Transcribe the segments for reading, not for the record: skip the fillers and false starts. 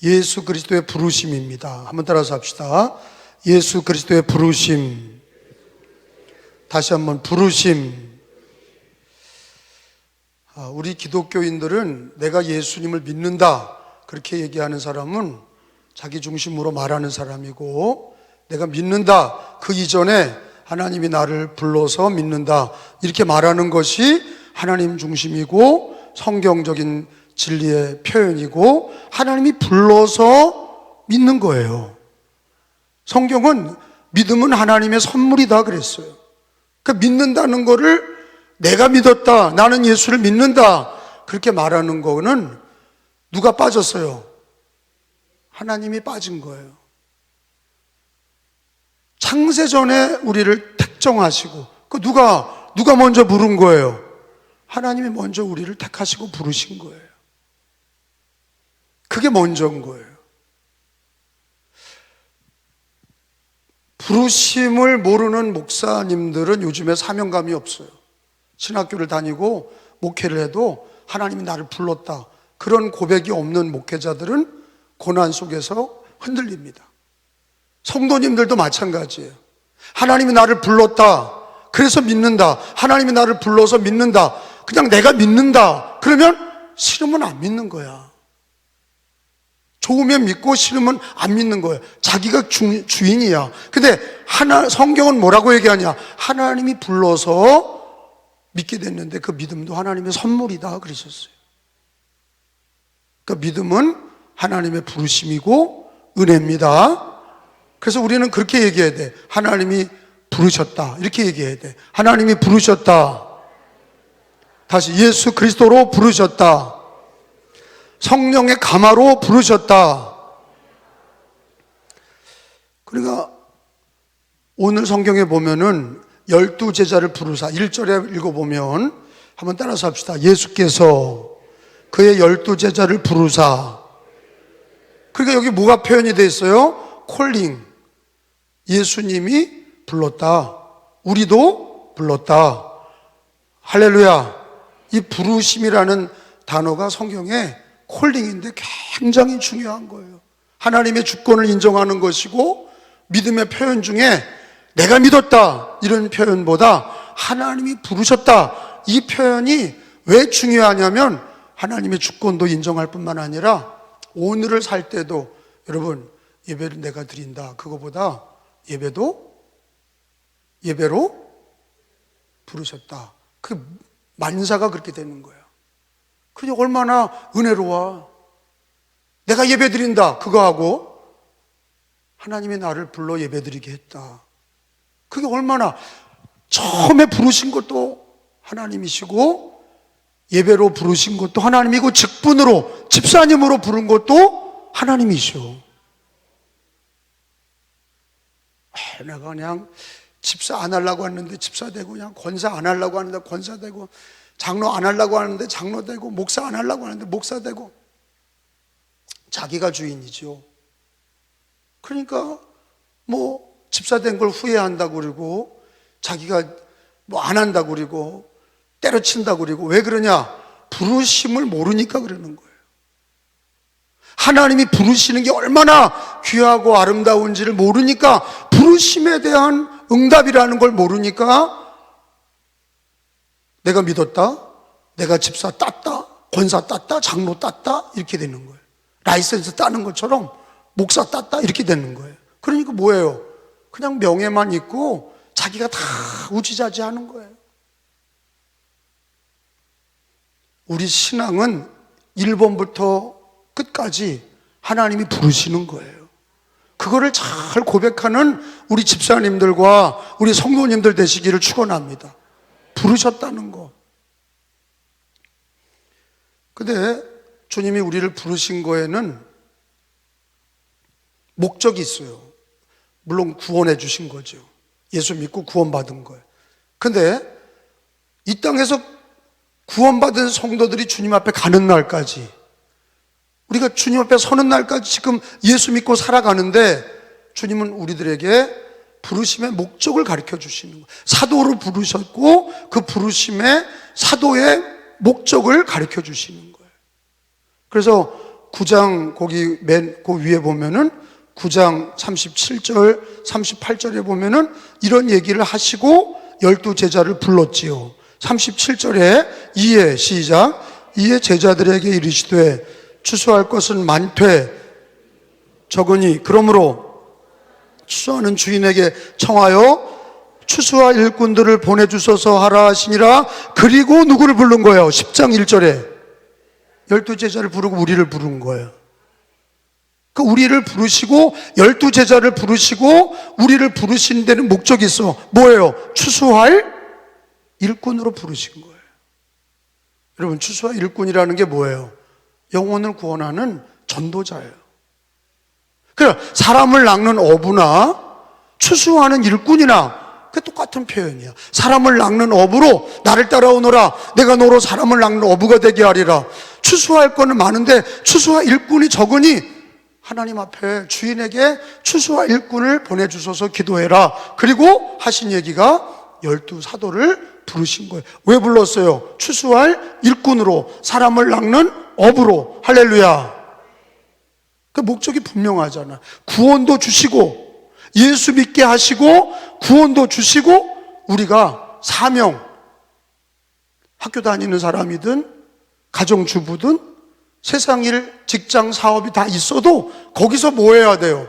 예수 그리스도의 부르심입니다. 한번 따라서 합시다. 예수 그리스도의 부르심. 다시 한번 부르심. 우리 기독교인들은 내가 예수님을 믿는다 그렇게 얘기하는 사람은 자기 중심으로 말하는 사람이고, 내가 믿는다 그 이전에 하나님이 나를 불러서 믿는다 이렇게 말하는 것이 하나님 중심이고 성경적인 진리의 표현이고, 하나님이 불러서 믿는 거예요. 성경은 믿음은 하나님의 선물이다 그랬어요. 그러니까 믿는다는 거를 내가 믿었다, 나는 예수를 믿는다 그렇게 말하는 거는 누가 빠졌어요? 하나님이 빠진 거예요. 창세전에 우리를 택정하시고, 그 누가 먼저 부른 거예요? 하나님이 먼저 우리를 택하시고 부르신 거예요. 그게 먼저인 거예요. 부르심을 모르는 목사님들은 요즘에 사명감이 없어요. 신학교를 다니고 목회를 해도 하나님이 나를 불렀다 그런 고백이 없는 목회자들은 고난 속에서 흔들립니다. 성도님들도 마찬가지예요. 하나님이 나를 불렀다 그래서 믿는다, 하나님이 나를 불러서 믿는다, 그냥 내가 믿는다 그러면 싫으면 안 믿는 거야. 좋으면 믿고 싫으면 안 믿는 거예요. 자기가 주인이야. 근데 성경은 뭐라고 얘기하냐? 하나님이 불러서 믿게 됐는데 그 믿음도 하나님의 선물이다 그러셨어요. 그러니까 믿음은 하나님의 부르심이고 은혜입니다. 그래서 우리는 그렇게 얘기해야 돼. 하나님이 부르셨다 이렇게 얘기해야 돼. 하나님이 부르셨다. 다시 예수 그리스도로 부르셨다. 성령의 감화로 부르셨다. 그러니까 오늘 성경에 보면은 12제자를 부르사 1절에 읽어보면 한번 따라서 합시다. 예수께서 그의 12제자를 부르사. 그러니까 여기 뭐가 표현이 되어 있어요? 콜링. 예수님이 불렀다. 우리도 불렀다. 할렐루야. 이 부르심이라는 단어가 성경에 콜링인데 굉장히 중요한 거예요. 하나님의 주권을 인정하는 것이고, 믿음의 표현 중에 내가 믿었다 이런 표현보다 하나님이 부르셨다 이 표현이 왜 중요하냐면, 하나님의 주권도 인정할 뿐만 아니라 오늘을 살 때도 여러분 예배를 내가 드린다 그거보다 예배로 부르셨다, 그 만사가 그렇게 되는 거예요. 그게 얼마나 은혜로워. 내가 예배 드린다 그거하고 하나님이 나를 불러 예배 드리게 했다, 그게 얼마나, 처음에 부르신 것도 하나님이시고 예배로 부르신 것도 하나님이고 직분으로 집사님으로 부른 것도 하나님이시오. 내가 그냥 집사 안 하려고 했는데 집사 되고, 그냥 권사 안 하려고 하는데 권사 되고, 장로 안 하려고 하는데 장로 되고, 목사 안 하려고 하는데 목사 되고. 자기가 주인이죠. 그러니까 뭐 집사 된 걸 후회한다고 그러고, 자기가 뭐 안 한다고 그러고, 때려친다고 그러고. 왜 그러냐? 부르심을 모르니까 그러는 거예요. 하나님이 부르시는 게 얼마나 귀하고 아름다운지를 모르니까, 부르심에 대한 응답이라는 걸 모르니까 내가 믿었다, 내가 집사 땄다, 권사 땄다, 장로 땄다 이렇게 되는 거예요. 라이센스 따는 것처럼 목사 땄다 이렇게 되는 거예요. 그러니까 뭐예요? 그냥 명예만 있고 자기가 다 우지자지하는 거예요. 우리 신앙은 1번부터 끝까지 하나님이 부르시는 거예요. 그거를 잘 고백하는 우리 집사님들과 우리 성도님들 되시기를 축원합니다. 부르셨다는 거. 근데 주님이 우리를 부르신 거에는 목적이 있어요. 물론 구원해 주신 거죠. 예수 믿고 구원받은 거예요. 근데 이 땅에서 구원받은 성도들이 주님 앞에 가는 날까지, 우리가 주님 앞에 서는 날까지 지금 예수 믿고 살아가는데, 주님은 우리들에게 부르심의 목적을 가르쳐 주시는 거예요. 사도로 부르셨고 그 부르심의 사도의 목적을 가르쳐 주시는 거예요. 그래서 9장 거기 맨 그 위에 보면은 9장 37절, 38절에 보면은 이런 얘기를 하시고 12제자를 불렀지요. 37절에 이에 시작. 이에 제자들에게 이르시되 추수할 것은 많되 적으니 그러므로 추수하는 주인에게 청하여 추수할 일꾼들을 보내주소서 하라 하시니라. 그리고 누구를 부른 거예요? 10장 1절에 12제자를 부르고 우리를 부른 거예요. 그 우리를 부르시고 12제자를 부르시고 우리를 부르신 데는 목적이 있어. 뭐예요? 추수할 일꾼으로 부르신 거예요. 여러분, 추수할 일꾼이라는 게 뭐예요? 영혼을 구원하는 전도자예요. 그래, 사람을 낚는 어부나 추수하는 일꾼이나 그 똑같은 표현이야. 사람을 낚는 어부로 나를 따라오너라. 내가 너로 사람을 낚는 어부가 되게 하리라. 추수할 거는 많은데 추수할 일꾼이 적으니 하나님 앞에 주인에게 추수할 일꾼을 보내주셔서 기도해라. 그리고 하신 얘기가 12사도를 부르신 거예요. 왜 불렀어요? 추수할 일꾼으로, 사람을 낚는 어부로. 할렐루야. 그 목적이 분명하잖아. 구원도 주시고 예수 믿게 하시고 구원도 주시고 우리가 사명, 학교 다니는 사람이든 가정주부든 세상 일, 직장, 사업이 다 있어도 거기서 뭐 해야 돼요?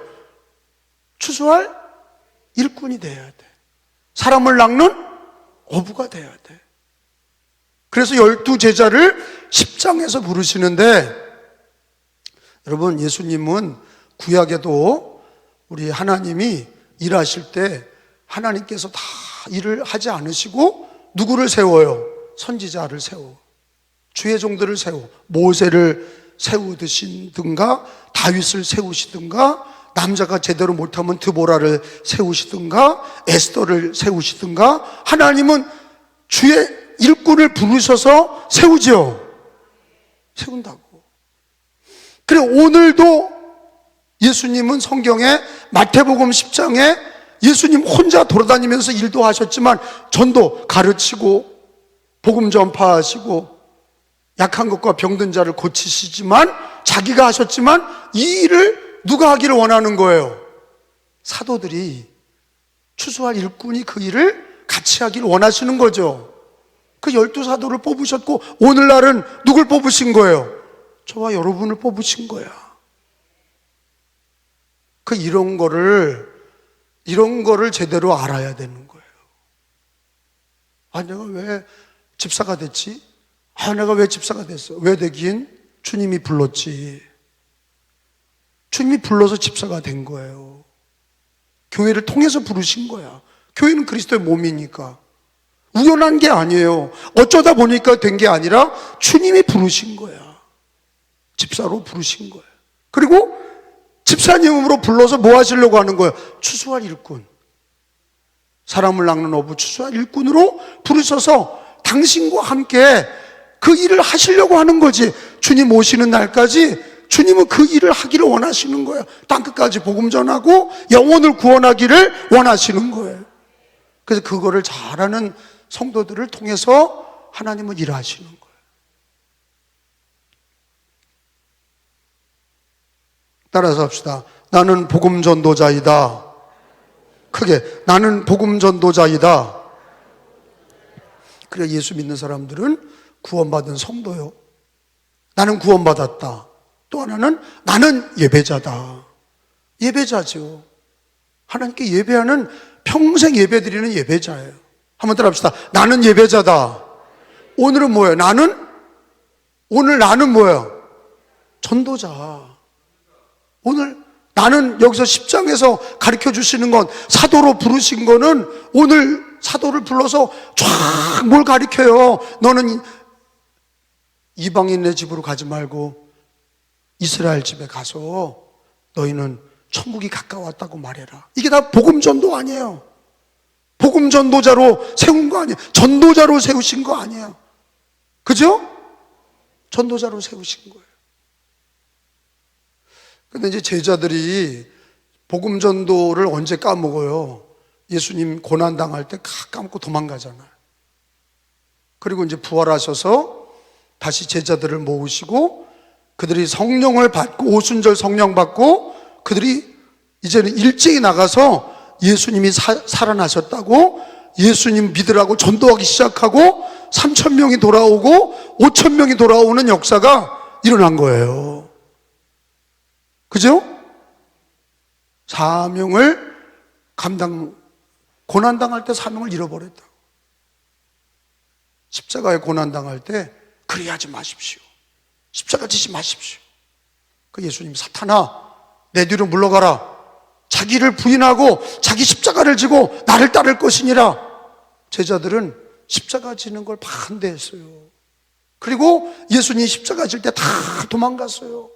추수할 일꾼이 돼야 돼. 사람을 낚는 어부가 돼야 돼. 그래서 12제자를 10장에서 부르시는데, 여러분, 예수님은 구약에도 우리 하나님이 일하실 때 하나님께서 다 일을 하지 않으시고 누구를 세워요? 선지자를 세워. 주의 종들을 세워. 모세를 세우시든가 다윗을 세우시든가, 남자가 제대로 못하면 드보라를 세우시든가 에스더를 세우시든가, 하나님은 주의 일꾼을 부르셔서 세우죠. 세운다고. 그래, 오늘도 예수님은 성경에 마태복음 10장에 예수님 혼자 돌아다니면서 일도 하셨지만 전도 가르치고 복음 전파하시고 약한 것과 병든 자를 고치시지만 자기가 하셨지만 이 일을 누가 하기를 원하는 거예요? 사도들이, 추수할 일꾼이 그 일을 같이 하기를 원하시는 거죠. 그 12사도를 뽑으셨고 오늘날은 누굴 뽑으신 거예요? 저와 여러분을 뽑으신 거야. 그 이런 거를 제대로 알아야 되는 거예요. 아, 내가 왜 집사가 됐지? 아, 내가 왜 집사가 됐어? 왜 되긴? 주님이 불렀지. 주님이 불러서 집사가 된 거예요. 교회를 통해서 부르신 거야. 교회는 그리스도의 몸이니까. 우연한 게 아니에요. 어쩌다 보니까 된 게 아니라 주님이 부르신 거야. 집사로 부르신 거예요. 그리고 집사님으로 불러서 뭐 하시려고 하는 거예요? 추수할 일꾼. 사람을 낚는 어부 추수할 일꾼으로 부르셔서 당신과 함께 그 일을 하시려고 하는 거지. 주님 오시는 날까지 주님은 그 일을 하기를 원하시는 거예요. 땅끝까지 복음 전하고 영혼을 구원하기를 원하시는 거예요. 그래서 그거를 잘하는 성도들을 통해서 하나님은 일하시는 거예요. 따라서 합시다. 나는 복음 전도자이다. 크게, 나는 복음 전도자이다. 그래, 예수 믿는 사람들은 구원받은 성도요. 나는 구원받았다. 또 하나는 나는 예배자다. 예배자죠. 하나님께 예배하는, 평생 예배드리는 예배자예요. 한번 따라합시다. 나는 예배자다. 오늘은 뭐예요? 오늘 나는 뭐예요? 전도자. 오늘 나는 여기서 10장에서 가르쳐 주시는 건, 사도로 부르신 거는 오늘 사도를 불러서 쫙 뭘 가르쳐요? 너는 이방인의 집으로 가지 말고 이스라엘 집에 가서 너희는 천국이 가까웠다고 말해라. 이게 다 복음 전도 아니에요. 복음 전도자로 세운 거 아니에요. 전도자로 세우신 거 아니에요. 그죠? 전도자로 세우신 거예요. 근데 이제 제자들이 복음 전도를 언제 까먹어요? 예수님 고난 당할 때 까먹고 도망가잖아요. 그리고 이제 부활하셔서 다시 제자들을 모으시고 그들이 성령을 받고 오순절 성령 받고 그들이 이제는 일제히 나가서 예수님이 살아나셨다고 예수님 믿으라고 전도하기 시작하고 3,000명이 돌아오고 5,000명이 돌아오는 역사가 일어난 거예요. 그죠? 사명을 고난당할 때 사명을 잃어버렸다. 십자가에 고난당할 때 그리 하지 마십시오. 십자가 지지 마십시오. 그 예수님, 사탄아 내 뒤로 물러가라. 자기를 부인하고 자기 십자가를 지고 나를 따를 것이니라. 제자들은 십자가 지는 걸 반대했어요. 그리고 예수님이 십자가 질 때 다 도망갔어요.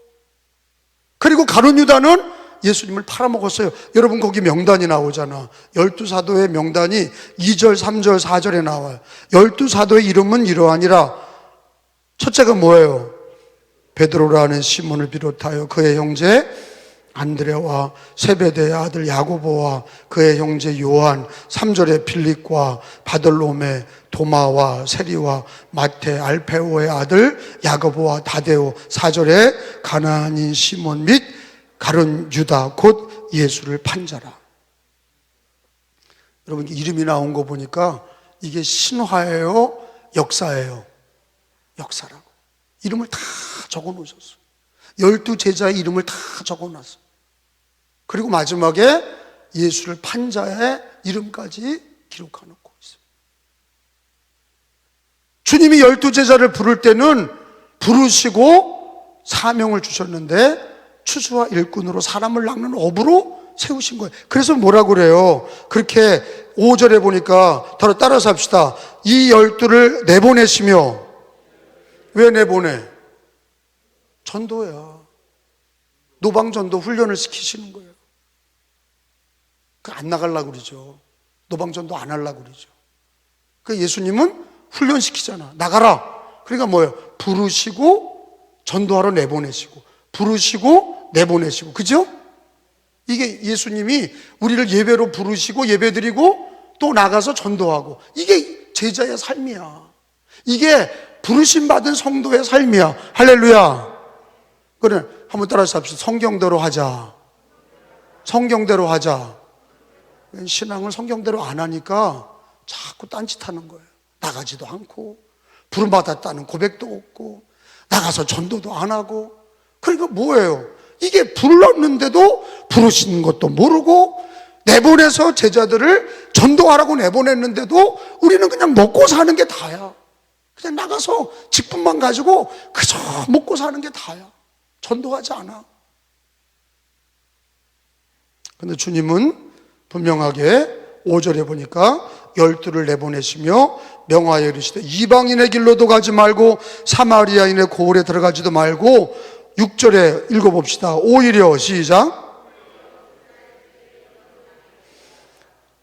그리고 가룟 유다는 예수님을 팔아먹었어요. 여러분 거기 명단이 나오잖아. 12사도의 명단이 2절, 3절, 4절에 나와요. 12사도의 이름은 이러하니라. 첫째가 뭐예요? 베드로라는 시몬을 비롯하여 그의 형제 안드레와 세베대의 아들 야고보와 그의 형제 요한, 3절에 빌립과 바돌로메, 도마와 세리와 마테, 알페오의 아들 야고보와 다데오, 4절에 가나안인 시몬 및 가룟 유다 곧 예수를 판 자라. 여러분 이름이 나온 거 보니까 이게 신화예요, 역사예요? 역사라고. 이름을 다 적어 놓으셨어요. 12제자의 이름을 다 적어 놨어요. 그리고 마지막에 예수를 판 자의 이름까지 기록해 놓고 있어요. 주님이 12제자를 부를 때는 부르시고 사명을 주셨는데 추수와 일꾼으로 사람을 낚는 어부로 세우신 거예요. 그래서 뭐라고 그래요? 그렇게 5절에 보니까 따라서 합시다. 이 12를 내보내시며. 왜 내보내? 전도야. 노방전도 훈련을 시키시는 거예요. 안 나가려고 그러죠. 노방전도 안 하려고 그러죠. 그 예수님은 훈련시키잖아. 나가라. 그러니까 뭐예요? 부르시고 전도하러 내보내시고, 부르시고 내보내시고. 그죠? 이게 예수님이 우리를 예배로 부르시고 예배드리고 또 나가서 전도하고, 이게 제자의 삶이야. 이게 부르심받은 성도의 삶이야. 할렐루야. 그래, 한번 따라서 합시다. 성경대로 하자. 성경대로 하자. 신앙을 성경대로 안 하니까 자꾸 딴짓하는 거예요. 나가지도 않고 부름받았다는 고백도 없고 나가서 전도도 안 하고. 그러니까 뭐예요? 이게 불렀는데도 부르시는 것도 모르고 내보내서 제자들을 전도하라고 내보냈는데도 우리는 그냥 먹고 사는 게 다야. 그냥 나가서 직분만 가지고 그저 먹고 사는 게 다야. 전도하지 않아. 근데 주님은 분명하게 5절에 보니까 12를 내보내시며 명하여 이르시되 이방인의 길로도 가지 말고 사마리아인의 고을에 들어가지도 말고. 6절에 읽어봅시다. 오히려 시작.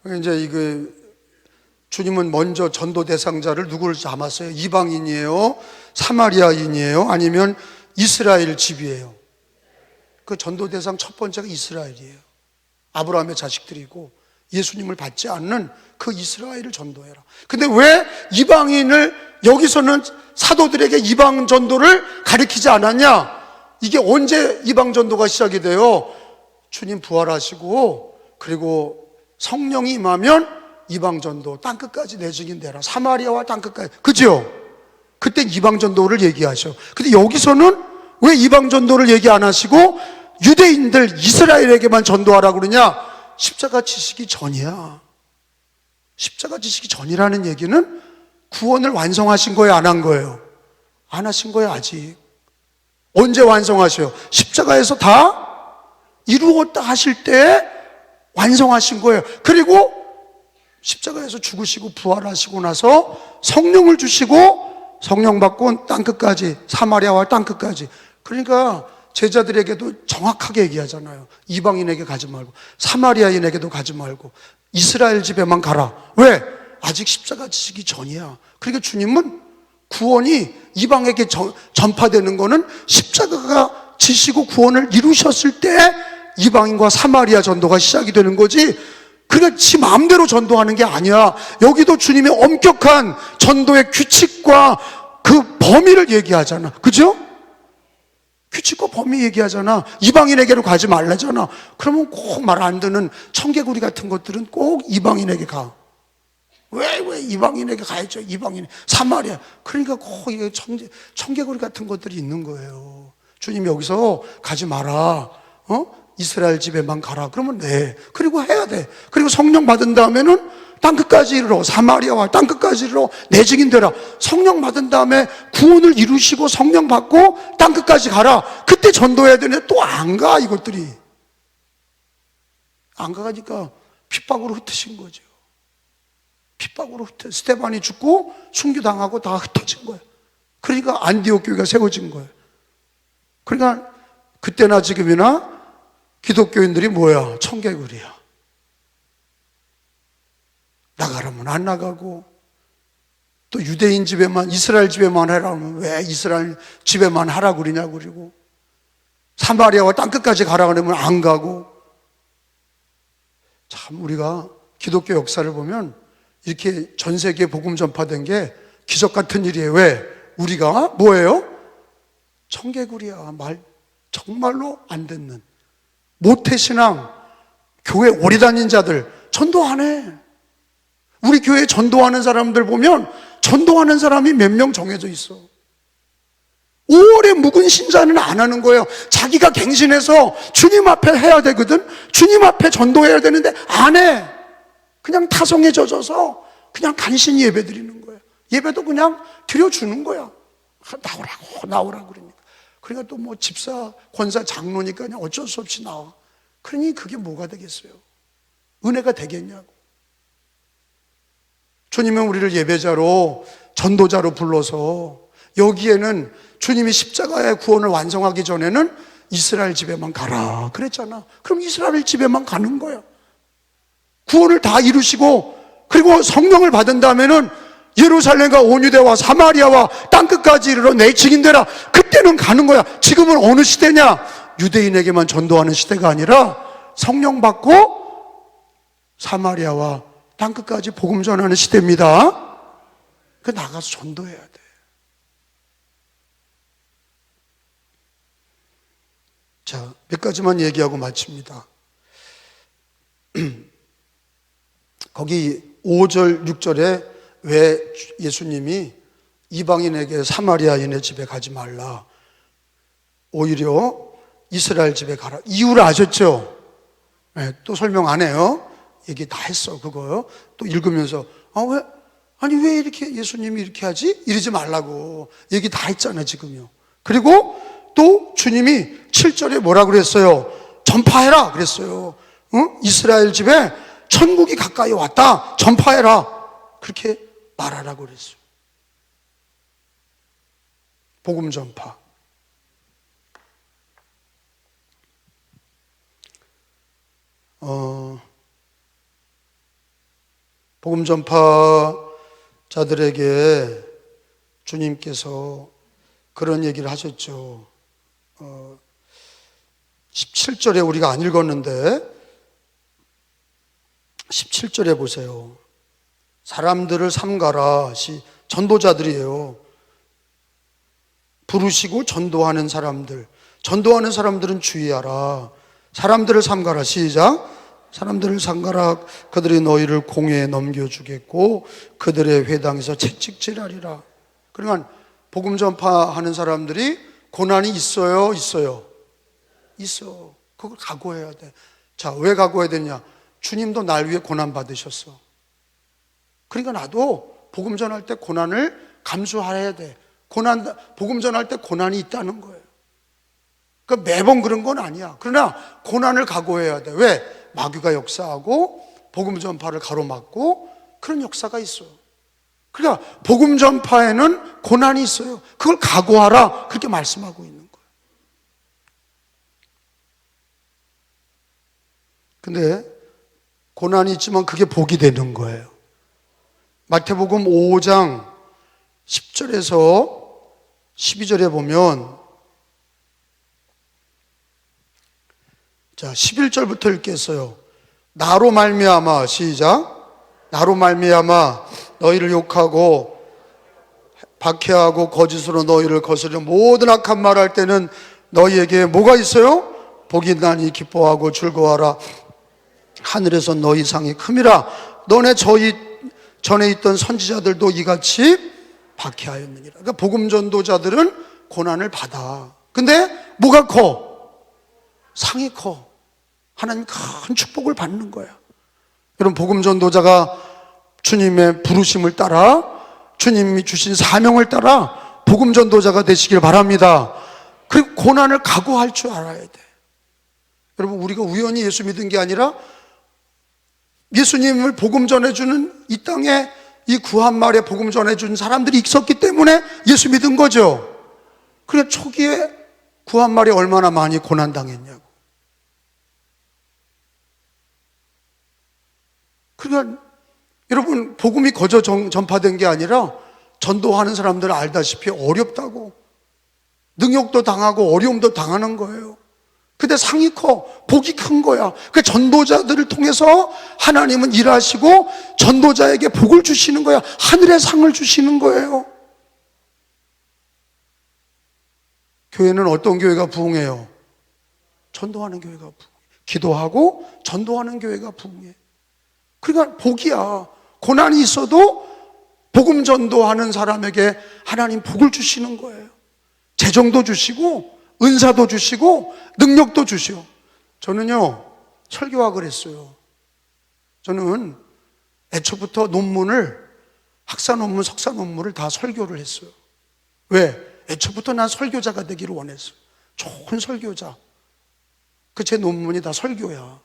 이제 주님은 먼저 전도 대상자를 누구를 잡았어요? 이방인이에요? 사마리아인이에요? 아니면 이스라엘 집이에요? 그 전도 대상 첫 번째가 이스라엘이에요. 아브라함의 자식들이고 예수님을 받지 않는 그 이스라엘을 전도해라. 근데 왜 이방인을, 여기서는 사도들에게 이방 전도를 가르치지 않았냐? 이게 언제 이방 전도가 시작이 돼요? 주님 부활하시고 그리고 성령이 임하면 이방 전도, 땅끝까지 내 증인되라. 사마리아와 땅끝까지. 그죠? 그때 이방 전도를 얘기하셔. 근데 여기서는 왜 이방 전도를 얘기 안 하시고 유대인들 이스라엘에게만 전도하라고 그러냐? 십자가 지시기 전이야. 십자가 지시기 전이라는 얘기는 구원을 완성하신 거예요, 안 한 거예요? 안 하신 거예요, 아직. 언제 완성하셔요? 십자가에서 다 이루었다 하실 때 완성하신 거예요. 그리고 십자가에서 죽으시고 부활하시고 나서 성령을 주시고 성령 받고 땅끝까지, 사마리아와 땅끝까지. 그러니까 제자들에게도 정확하게 얘기하잖아요. 이방인에게 가지 말고 사마리아인에게도 가지 말고 이스라엘 집에만 가라. 왜? 아직 십자가 지시기 전이야. 그러니까 주님은 구원이 이방에게 전파되는 거는 십자가가 지시고 구원을 이루셨을 때 이방인과 사마리아 전도가 시작이 되는 거지, 그냥 지 마음대로 전도하는 게 아니야. 여기도 주님이 엄격한 전도의 규칙과 그 범위를 얘기하잖아. 그죠? 규칙과 범위 얘기하잖아. 이방인에게로 가지 말라잖아. 그러면 꼭 말 안 듣는 청개구리 같은 것들은 꼭 이방인에게 가. 왜 이방인에게 가야죠? 이방인 사마리아. 그러니까 꼭 청개구리 같은 것들이 있는 거예요. 주님 여기서 가지 마라. 이스라엘 집에만 가라. 그러면 네. 그리고 해야 돼. 그리고 성령 받은 다음에는 땅끝까지 이르러, 사마리아와 땅끝까지 이르러 내 증인 되라. 성령 받은 다음에 구원을 이루시고 성령 받고 땅끝까지 가라. 그때 전도해야 되는데 또 안 가. 이것들이 안 가니까 핍박으로 흩으신 거죠. 핍박으로 스데반이 죽고 순교당하고 다 흩어진 거예요. 그러니까 안디옥 교회가 세워진 거예요. 그러니까 그때나 지금이나 기독교인들이 뭐야? 청개구리야. 나가라면 안 나가고, 또 유대인 집에만, 이스라엘 집에만 하라면 왜 이스라엘 집에만 하라 그러냐고, 그리고 사마리아와 땅끝까지 가라 그러면 안 가고. 참 우리가 기독교 역사를 보면 이렇게 전 세계에 복음 전파된 게 기적 같은 일이에요. 왜? 우리가 뭐예요? 청개구리야. 정말로 안 듣는 모태신앙, 교회 오래 다닌 자들 전도 안 해. 우리 교회에 전도하는 사람들 보면 전도하는 사람이 몇 명 정해져 있어. 오래 묵은 신자는 안 하는 거예요. 자기가 갱신해서 주님 앞에 해야 되거든. 주님 앞에 전도해야 되는데 안 해. 그냥 타성에 젖어서 그냥 간신히 예배 드리는 거예요. 예배도 그냥 드려주는 거야. 나오라고 그러니까. 그러니까 또 뭐 집사, 권사, 장로니까 그냥 어쩔 수 없이 나와. 그러니 그게 뭐가 되겠어요? 은혜가 되겠냐고. 주님은 우리를 예배자로, 전도자로 불러서 여기에는 주님이 십자가의 구원을 완성하기 전에는 이스라엘 집에만 가라 그랬잖아. 그럼 이스라엘 집에만 가는 거야. 구원을 다 이루시고 그리고 성령을 받은 다음에는 예루살렘과 온유대와 사마리아와 땅끝까지 이르러 내 증인 되라. 그때는 가는 거야. 지금은 어느 시대냐? 유대인에게만 전도하는 시대가 아니라 성령 받고 사마리아와 땅끝까지 복음 전하는 시대입니다. 그 나가서 전도해야 돼. 자, 몇 가지만 얘기하고 마칩니다. 거기 5절, 6절에 왜 예수님이 이방인에게 사마리아인의 집에 가지 말라, 오히려 이스라엘 집에 가라, 이유를 아셨죠? 네, 또 설명 안 해요. 얘기 다 했어. 그거요. 또 읽으면서 왜 이렇게 예수님이 이렇게 하지? 이러지 말라고 얘기 다 했잖아 지금요. 그리고 또 주님이 7절에 뭐라 그랬어요? 전파해라 그랬어요. 이스라엘 집에 천국이 가까이 왔다. 전파해라. 그렇게 말하라고 그랬어요. 복음 전파. 복음 전파자들에게 주님께서 그런 얘기를 하셨죠. 17절에 우리가 안 읽었는데 17절에 보세요. 사람들을 삼가라. 전도자들이에요. 부르시고 전도하는 사람들. 전도하는 사람들은 주의하라. 사람들을 삼가라. 시작. 사람들을 삼가라. 그들이 너희를 공회에 넘겨주겠고 그들의 회당에서 채찍질하리라. 그러니까 복음 전파하는 사람들이 고난이 있어요? 있어요? 있어. 그걸 각오해야 돼. 자, 왜 각오해야 되냐? 주님도 날 위해 고난 받으셨어. 그러니까 나도 복음 전할 때 고난을 감수해야 돼. 복음 전할 때 고난이 있다는 거예요. 그러니까 매번 그런 건 아니야. 그러나 고난을 각오해야 돼. 왜? 마귀가 역사하고 복음 전파를 가로막고 그런 역사가 있어. 그러니까 복음 전파에는 고난이 있어요. 그걸 각오하라. 그렇게 말씀하고 있는 거예요. 근데 고난이 있지만 그게 복이 되는 거예요. 마태복음 5장 10절에서 12절에 보면, 자, 11절부터 읽겠어요. 나로 말미암아, 시작. 나로 말미암아 너희를 욕하고 박해하고 거짓으로 너희를 거스려 모든 악한 말할 때는 너희에게 뭐가 있어요? 복이 있나니 기뻐하고 즐거워하라. 하늘에서 너희 상이 큼이라. 너네 저희 전에 있던 선지자들도 이같이 박해하였느니라. 그러니까 복음 전도자들은 고난을 받아. 근데 뭐가 커? 상이 커. 하나님 큰 축복을 받는 거야. 여러분, 복음 전도자가 주님의 부르심을 따라, 주님이 주신 사명을 따라 복음 전도자가 되시길 바랍니다. 그리고 고난을 각오할 줄 알아야 돼. 여러분, 우리가 우연히 예수 믿은 게 아니라 예수님을 복음 전해주는 이 땅에 이 구한말에 복음 전해주는 사람들이 있었기 때문에 예수 믿은 거죠. 그래, 초기에 구한말이 얼마나 많이 고난당했냐고. 그러니까 여러분, 복음이 거저 전파된 게 아니라 전도하는 사람들은 알다시피 어렵다고, 능욕도 당하고 어려움도 당하는 거예요. 근데 상이 커, 복이 큰 거야. 그 전도자들을 통해서 하나님은 일하시고 전도자에게 복을 주시는 거야. 하늘의 상을 주시는 거예요. 교회는 어떤 교회가 부흥해요? 전도하는 교회가 부흥해. 기도하고 전도하는 교회가 부흥해. 그러니까 복이야. 고난이 있어도 복음 전도하는 사람에게 하나님 복을 주시는 거예요. 재정도 주시고 은사도 주시고 능력도 주시오. 저는요, 설교학을 했어요. 저는 애초부터 논문을, 학사 논문, 석사 논문을 다 설교를 했어요. 왜? 애초부터 난 설교자가 되기를 원했어요. 좋은 설교자. 그 제 논문이 다 설교야.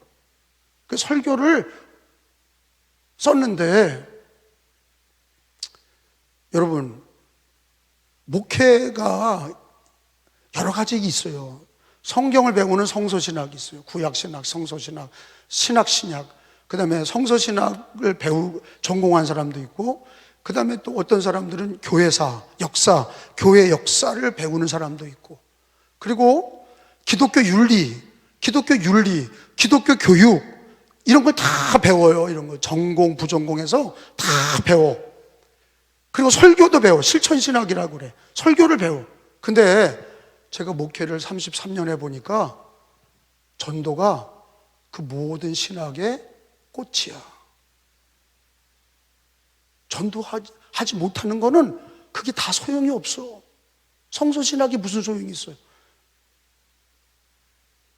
그 설교를 썼는데, 여러분, 목회가 여러 가지 있어요. 성경을 배우는 성서신학이 있어요. 구약신학, 성서신학, 신학신약. 그 다음에 성서신학을 전공한 사람도 있고, 그 다음에 또 어떤 사람들은 교회사, 역사, 교회 역사를 배우는 사람도 있고, 그리고 기독교 윤리, 기독교 교육, 이런 걸 다 배워요. 이런 거 전공, 부전공해서 다 배워. 그리고 설교도 배워. 실천신학이라고 그래. 설교를 배워. 근데 제가 목회를 33년 해보니까 전도가 그 모든 신학의 꽃이야. 전도하지 못하는 거는 그게 다 소용이 없어. 성서신학이 무슨 소용이 있어요?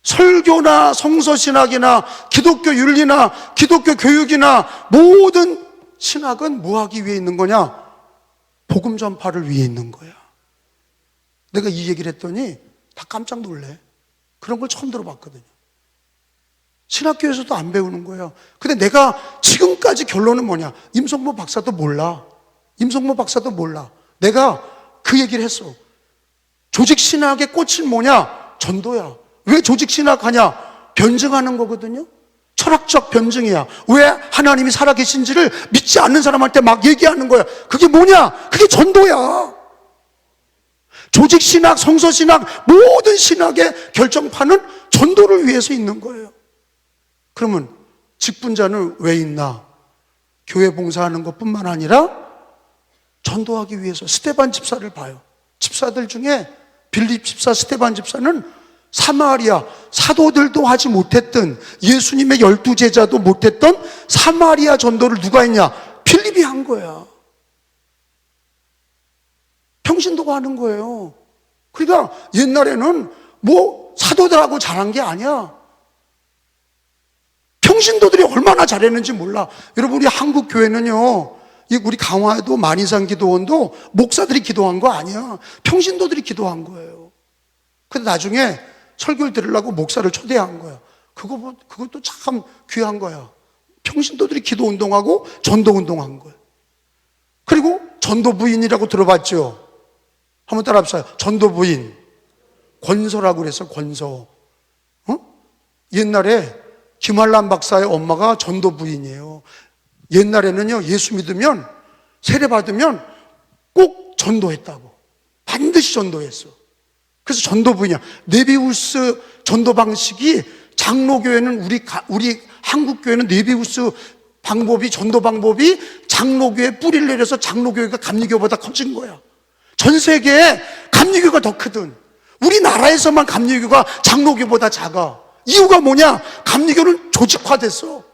설교나 성서신학이나 기독교 윤리나 기독교 교육이나 모든 신학은 뭐 하기 위해 있는 거냐? 복음 전파를 위해 있는 거야. 내가 이 얘기를 했더니 다 깜짝 놀래. 그런 걸 처음 들어봤거든요. 신학교에서도 안 배우는 거예요. 근데 내가 지금까지 결론은 뭐냐? 임성모 박사도 몰라. 내가 그 얘기를 했어. 조직신학의 꽃은 뭐냐? 전도야. 왜 조직신학 하냐? 변증하는 거거든요. 철학적 변증이야. 왜 하나님이 살아계신지를 믿지 않는 사람한테 막 얘기하는 거야. 그게 뭐냐? 그게 전도야. 조직신학, 성서신학, 모든 신학의 결정판은 전도를 위해서 있는 거예요. 그러면 직분자는 왜 있나? 교회 봉사하는 것뿐만 아니라 전도하기 위해서. 스데반 집사를 봐요. 집사들 중에 빌립 집사, 스데반 집사는 사마리아, 사도들도 하지 못했던, 예수님의 12제자도 못했던 사마리아 전도를 누가 했냐? 빌립이 한 거야. 평신도가 하는 거예요. 그러니까 옛날에는 뭐 사도들하고 잘한 게 아니야. 평신도들이 얼마나 잘했는지 몰라. 여러분, 우리 한국 교회는요, 우리 강화에도 만이산 기도원도 목사들이 기도한 거 아니야. 평신도들이 기도한 거예요. 근데 나중에 설교를 들으려고 목사를 초대한 거야. 그것도 참 귀한 거야. 평신도들이 기도 운동하고 전도 운동한 거야. 그리고 전도 부인이라고 들어봤죠? 한번 따라 합시다. 전도 부인. 권서라고 그랬어, 권서. 옛날에 김한란 박사의 엄마가 전도 부인이에요. 옛날에는요, 예수 믿으면, 세례 받으면 꼭 전도했다고. 반드시 전도했어. 그래서 전도 부인이야. 네비우스 전도 방식이, 장로교회는 우리 한국교회는 네비우스 방법이, 전도 방법이 장로교회 뿌리를 내려서 장로교회가 감리교보다 커진 거야. 전 세계에 감리교가 더 크든, 우리나라에서만 감리교가 장로교보다 작아. 이유가 뭐냐? 감리교는 조직화됐어.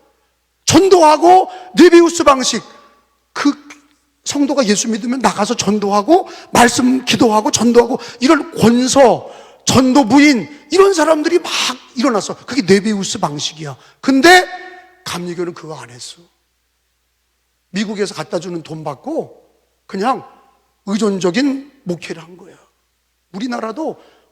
전도하고 네비우스 방식. 그 성도가 예수 믿으면 나가서 전도하고 말씀 기도하고 전도하고 이런 권서, 전도 부인 이런 사람들이 막 일어났어. 그게 네비우스 방식이야. 근데 감리교는 그거 안 했어. 미국에서 갖다 주는 돈 받고 그냥 의존적인 목회를 한 거야.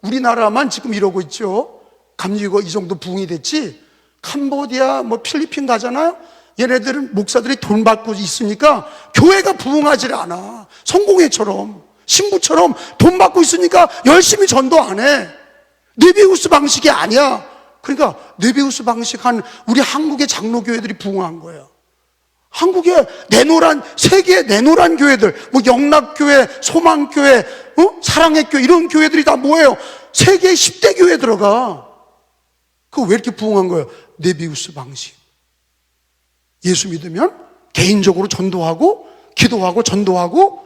우리나라만 지금 이러고 있죠. 감리교가 이 정도 부흥이 됐지. 캄보디아, 필리핀 가잖아요. 얘네들은 목사들이 돈 받고 있으니까 교회가 부흥하지 않아. 성공회처럼, 신부처럼 돈 받고 있으니까 열심히 전도 안 해. 네비우스 방식이 아니야. 그러니까 네비우스 방식 한 우리 한국의 장로교회들이 부흥한 거예요. 한국에 세계에 내노란 교회들, 영락교회, 소망교회, 사랑의 교회, 이런 교회들이 다 뭐예요? 세계 10대 교회 들어가. 그거 왜 이렇게 부흥한 거예요? 네비우스 방식. 예수 믿으면 개인적으로 전도하고, 기도하고, 전도하고,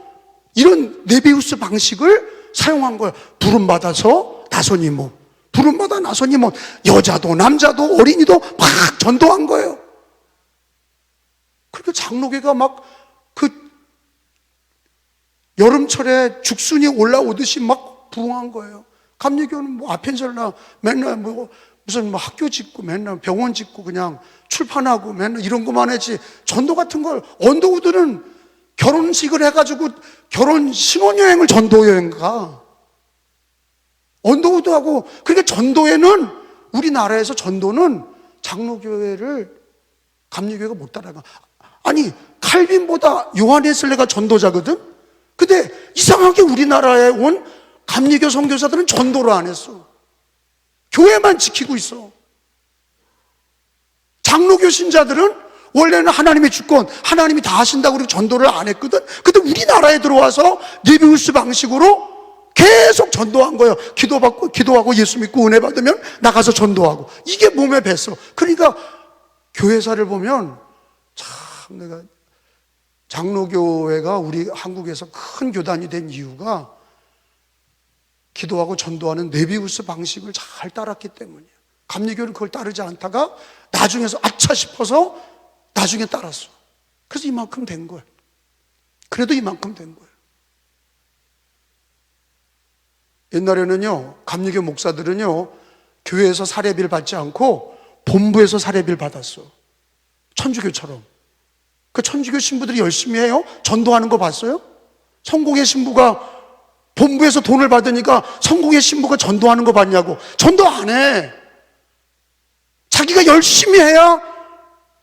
이런 네비우스 방식을 사용한 거예요. 부름받아서 나선이 몸. 부름받아 나선이 몸. 여자도, 남자도, 어린이도 막 전도한 거예요. 그러니까 장로교가 여름철에 죽순이 올라오듯이 막 부흥한 거예요. 감리교는 아펜젤라 맨날 무슨 학교 짓고 맨날 병원 짓고 그냥 출판하고 맨날 이런 것만 했지. 전도 같은 걸, 언더우드는 결혼식을 해가지고 결혼 신혼여행을 전도여행 가. 언더우드하고, 그러니까 전도에는, 우리나라에서 전도는 장로교회를 감리교회가 못 따라가. 아니, 칼빈보다 요한 웨슬레가 전도자거든? 근데 이상하게 우리나라에 온 감리교 선교사들은 전도를 안 했어. 교회만 지키고 있어. 장로교 신자들은 원래는 하나님의 주권, 하나님이 다 하신다고 그러고 전도를 안 했거든? 근데 우리나라에 들어와서 네비우스 방식으로 계속 전도한 거예요. 기도하고 예수 믿고 은혜 받으면 나가서 전도하고. 이게 몸에 뱄어. 그러니까 교회사를 보면 참, 내가 장로교회가 우리 한국에서 큰 교단이 된 이유가 기도하고 전도하는 네비우스 방식을 잘 따랐기 때문이에요. 감리교는 그걸 따르지 않다가 나중에서 아차 싶어서 나중에 따랐어. 그래서 이만큼 된 거예요. 그래도 이만큼 된 거예요. 옛날에는요, 감리교 목사들은요, 교회에서 사례비를 받지 않고 본부에서 사례비를 받았어. 천주교처럼. 그 천주교 신부들이 열심히 해요. 전도하는 거 봤어요? 성공의 신부가 본부에서 돈을 받으니까 성공의 신부가 전도하는 거 봤냐고. 전도 안 해. 자기가 열심히 해야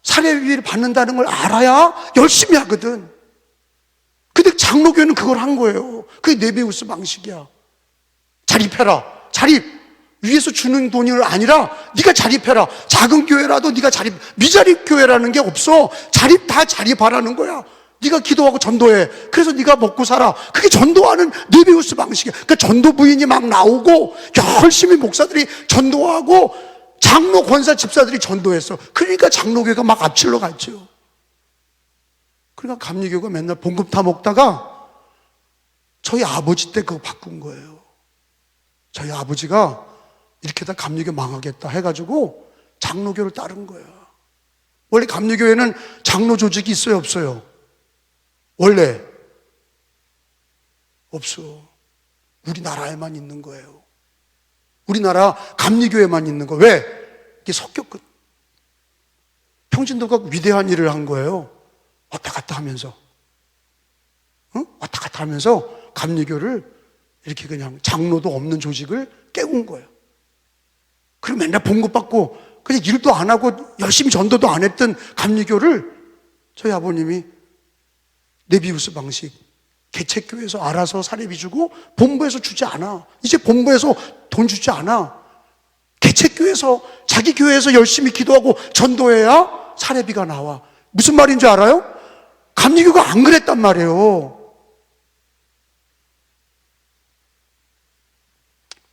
사례비를 받는다는 걸 알아야 열심히 하거든. 근데 장로교회는 그걸 한 거예요. 그게 네비우스 방식이야. 자립해라. 자립. 위에서 주는 돈이 아니라 네가 자립해라. 작은 교회라도 네가 자립. 미자립 교회라는 게 없어. 다 자립하라는 거야. 네가 기도하고 전도해. 그래서 네가 먹고 살아. 그게 전도하는 네비우스 방식이야. 그러니까 전도 부인이 막 나오고 열심히 목사들이 전도하고 장로 권사 집사들이 전도했어. 그러니까 장로교가 막 앞질러 갔죠. 그러니까 감리교가 맨날 봉급 타 먹다가 저희 아버지 때 그거 바꾼 거예요. 저희 아버지가 이렇게 다 감리교 망하겠다 해가지고 장로교를 따른 거예요. 원래 감리교회는 장로 조직이 있어요, 없어요? 원래 없어. 우리나라에만 있는 거예요. 우리나라 감리교회만 있는 거. 왜? 이게 섞였거든. 평신도가 위대한 일을 한 거예요. 왔다 갔다 하면서. 왔다 갔다 하면서 감리교를 이렇게 그냥 장로도 없는 조직을 깨운 거예요. 그리고 맨날 봉급받고 그냥 일도 안 하고 열심히 전도도 안 했던 감리교를 저희 아버님이 네비우스 방식, 개척교회에서 알아서 사례비 주고 본부에서 주지 않아. 이제 본부에서 돈 주지 않아. 개척교회에서 자기 교회에서 열심히 기도하고 전도해야 사례비가 나와. 무슨 말인 줄 알아요? 감리교가 안 그랬단 말이에요.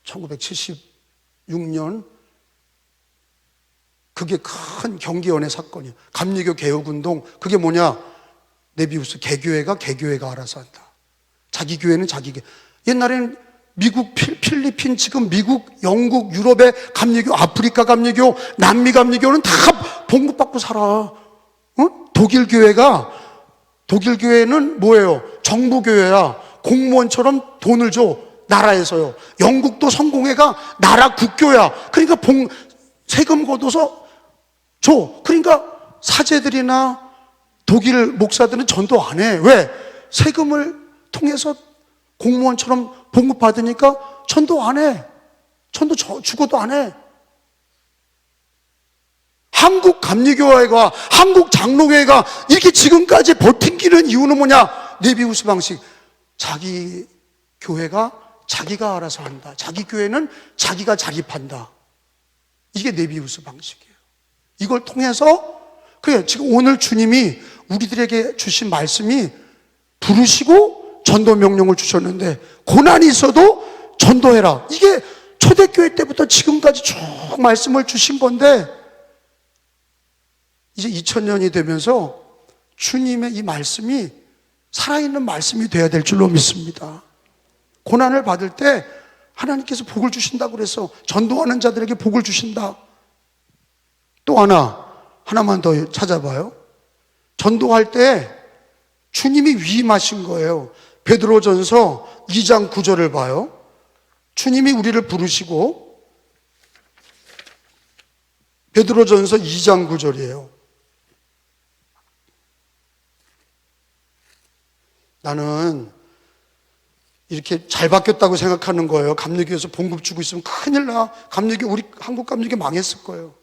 1976년 그게 큰 경기연의 사건이에요. 감리교 개혁운동. 그게 뭐냐? 네비우스 개교회가 알아서 한다. 자기 교회는 자기 교회. 옛날에는 미국, 필리핀, 지금 미국, 영국, 유럽의 감리교, 아프리카 감리교, 남미 감리교는 다 봉급받고 살아. 독일 교회는 뭐예요? 정부 교회야. 공무원처럼 돈을 줘. 나라에서요. 영국도 성공회가 나라 국교야. 그러니까 세금 걷어서 줘. 그러니까 사제들이나 독일 목사들은 전도 안 해. 왜? 세금을 통해서 공무원처럼 봉급 받으니까 전도 안 해. 전도 죽어도 안 해. 한국 감리교회가, 한국 장로교회가 이렇게 지금까지 버틴기는 이유는 뭐냐? 네비우스 방식. 자기 교회가 자기가 알아서 한다. 자기 교회는 자기가 자립한다. 이게 네비우스 방식이에요. 이걸 통해서, 그래, 지금 오늘 주님이 우리들에게 주신 말씀이 부르시고 전도 명령을 주셨는데, 고난이 있어도 전도해라. 이게 초대교회 때부터 지금까지 쭉 말씀을 주신 건데, 이제 2000년이 되면서 주님의 이 말씀이 살아있는 말씀이 돼야 될 줄로 믿습니다. 고난을 받을 때 하나님께서 복을 주신다고 그래서 전도하는 자들에게 복을 주신다. 또 하나만 더 찾아봐요. 전도할 때 주님이 위임하신 거예요. 베드로전서 2장 9절을 봐요. 주님이 우리를 부르시고, 베드로전서 2장 9절이에요. 나는 이렇게 잘 바뀌었다고 생각하는 거예요. 감리교에서 봉급 주고 있으면 큰일 나. 우리 한국 감리교 망했을 거예요.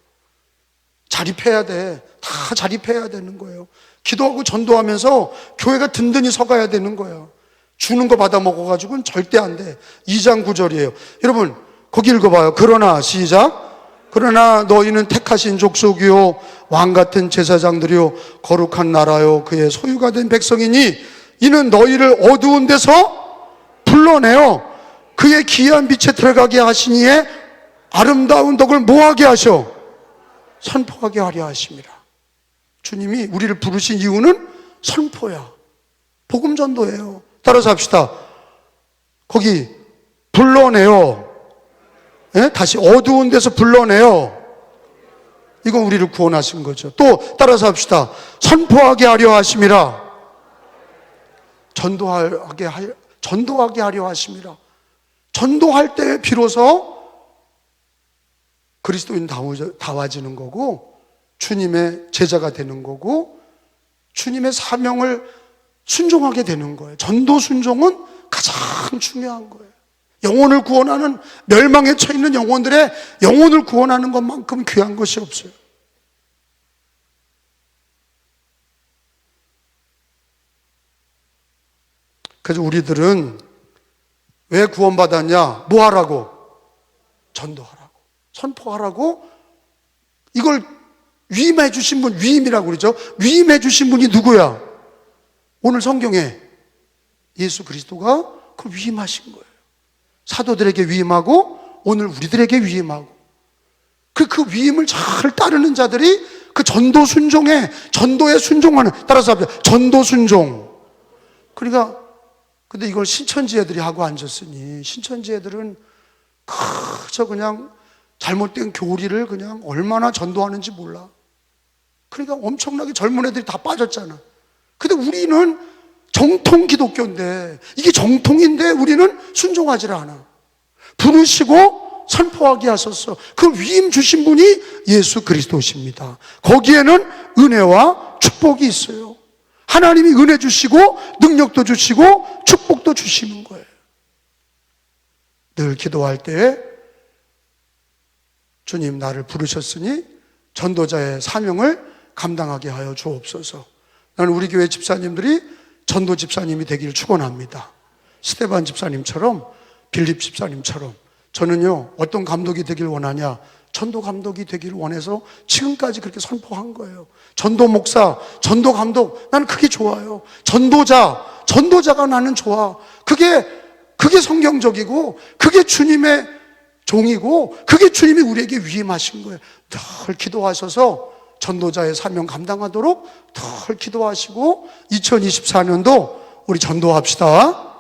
자립해야 돼. 다 자립해야 되는 거예요. 기도하고 전도하면서 교회가 든든히 서가야 되는 거예요. 주는 거 받아 먹어가지고는 절대 안 돼. 2장 9절이에요. 여러분, 거기 읽어봐요. 그러나, 시작. 그러나 너희는 택하신 족속이요, 왕같은 제사장들이요, 거룩한 나라요, 그의 소유가 된 백성이니, 이는 너희를 어두운 데서 불러내어 그의 기이한 빛에 들어가게 하시니에 아름다운 덕을 뭐하게 하셔? 선포하게 하려 하심이라. 주님이 우리를 부르신 이유는 선포야. 복음 전도예요. 따라서 합시다. 거기 불러내어, 다시 어두운 데서 불러내어. 이건 우리를 구원하신 거죠. 또 따라서 합시다. 선포하게 하려 하심이라. 전도하게 하려 하심이라. 전도할 때 비로소 그리스도인 다워지는 거고, 주님의 제자가 되는 거고, 주님의 사명을 순종하게 되는 거예요. 전도 순종은 가장 중요한 거예요. 영혼을 구원하는, 멸망에 처해 있는 영혼들의 영혼을 구원하는 것만큼 귀한 것이 없어요. 그래서 우리들은 왜 구원받았냐? 뭐 하라고? 전도하라고, 선포하라고. 이걸 위임해 주신 분, 위임이라고 그러죠. 위임해 주신 분이 누구야? 오늘 성경에 예수 그리스도가 그 위임하신 거예요. 사도들에게 위임하고 오늘 우리들에게 위임하고, 그 위임을 잘 따르는 자들이 그 전도 순종에, 전도에 순종하는, 따라서 합시다. 전도 순종. 그러니까 근데 이걸 신천지 애들이 하고 앉았으니, 신천지 애들은 그저 그냥 잘못된 교리를 그냥 얼마나 전도하는지 몰라. 그러니까 엄청나게 젊은 애들이 다 빠졌잖아. 근데 우리는 정통 기독교인데, 이게 정통인데 우리는 순종하지 않아. 부르시고 선포하게 하소서. 그 위임 주신 분이 예수 그리스도십니다. 거기에는 은혜와 축복이 있어요. 하나님이 은혜 주시고 능력도 주시고 축복도 주시는 거예요. 늘 기도할 때 주님, 나를 부르셨으니 전도자의 사명을 감당하게 하여 주옵소서. 나는 우리 교회 집사님들이 전도 집사님이 되기를 축원합니다. 스테반 집사님처럼, 빌립 집사님처럼. 저는요, 어떤 감독이 되길 원하냐? 전도 감독이 되기를 원해서 지금까지 그렇게 선포한 거예요. 전도 목사, 전도 감독, 나는 그게 좋아요. 전도자가 나는 좋아. 그게 성경적이고, 그게 주님의 종이고, 그게 주님이 우리에게 위임하신 거예요. 늘 기도하셔서 전도자의 사명 감당하도록 늘 기도하시고, 2024년도 우리 전도합시다.